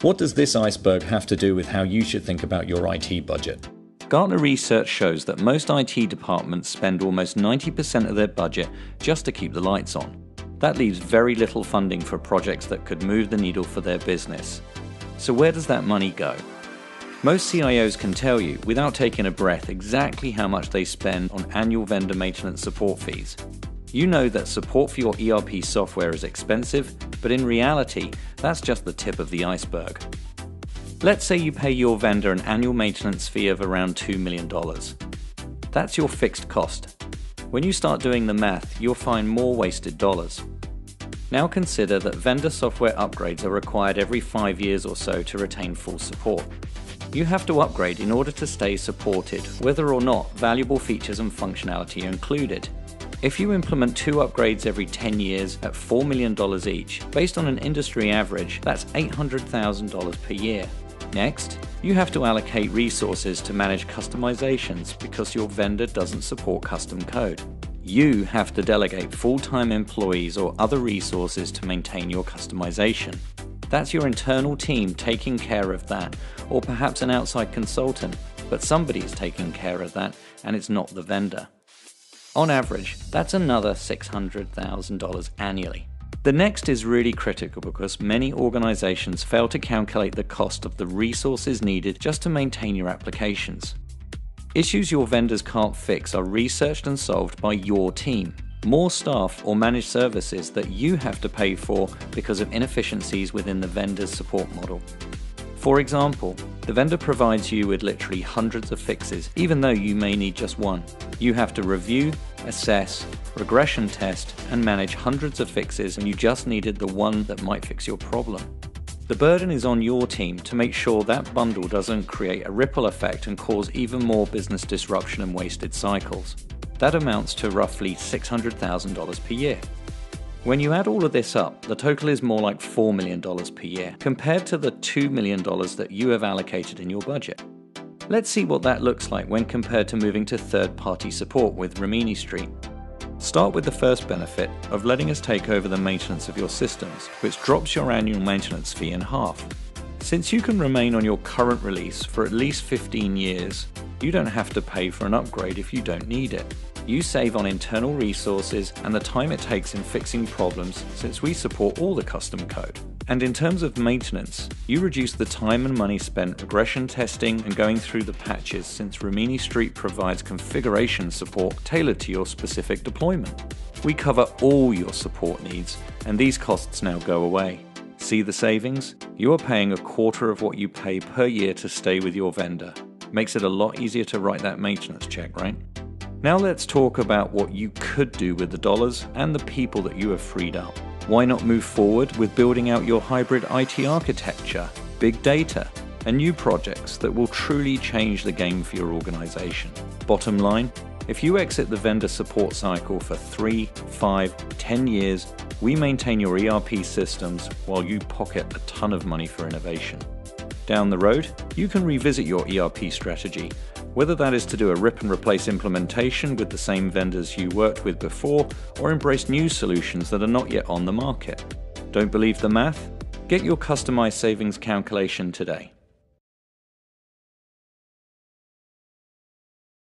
What does this iceberg have to do with how you should think about your IT budget? Gartner research shows that most IT departments spend almost 90% of their budget just to keep the lights on. That leaves very little funding for projects that could move the needle for their business. So where does that money go? Most CIOs can tell you, without taking a breath, exactly how much they spend on annual vendor maintenance support fees. You know that support for your ERP software is expensive, but in reality, that's just the tip of the iceberg. Let's say you pay your vendor an annual maintenance fee of around $2 million. That's your fixed cost. When you start doing the math, you'll find more wasted dollars. Now consider that vendor software upgrades are required every 5 years or so to retain full support. You have to upgrade in order to stay supported, whether or not valuable features and functionality are included. If you implement 2 upgrades every 10 years at $4 million each, based on an industry average, that's $800,000 per year. Next, you have to allocate resources to manage customizations because your vendor doesn't support custom code. You have to delegate full-time employees or other resources to maintain your customization. That's your internal team taking care of that, or perhaps an outside consultant, but somebody's taking care of that and it's not the vendor. On average, that's another $600,000 annually. The next is really critical because many organizations fail to calculate the cost of the resources needed just to maintain your applications. Issues your vendors can't fix are researched and solved by your team. More staff or managed services that you have to pay for because of inefficiencies within the vendor's support model. For example, the vendor provides you with literally hundreds of fixes, even though you may need just one. You have to review, assess, regression test, and manage hundreds of fixes, and you just needed the one that might fix your problem. The burden is on your team to make sure that bundle doesn't create a ripple effect and cause even more business disruption and wasted cycles. That amounts to roughly $600,000 per year. When you add all of this up, the total is more like $4 million per year, compared to the $2 million that you have allocated in your budget. Let's see what that looks like when compared to moving to third-party support with Rimini Street. Start with the first benefit of letting us take over the maintenance of your systems, which drops your annual maintenance fee in half. Since you can remain on your current release for at least 15 years, you don't have to pay for an upgrade if you don't need it. You save on internal resources and the time it takes in fixing problems since we support all the custom code. And in terms of maintenance, you reduce the time and money spent regression testing and going through the patches since Rimini Street provides configuration support tailored to your specific deployment. We cover all your support needs, and these costs now go away. See the savings? You are paying a quarter of what you pay per year to stay with your vendor. Makes it a lot easier to write that maintenance check, right? Now let's talk about what you could do with the dollars and the people that you have freed up. Why not move forward with building out your hybrid IT architecture, big data, and new projects that will truly change the game for your organization? Bottom line, if you exit the vendor support cycle for 3, 5, 10 years, we maintain your ERP systems while you pocket a ton of money for innovation. Down the road, you can revisit your ERP strategy, whether that is to do a rip and replace implementation with the same vendors you worked with before, or embrace new solutions that are not yet on the market. Don't believe the math? Get your customized savings calculation today.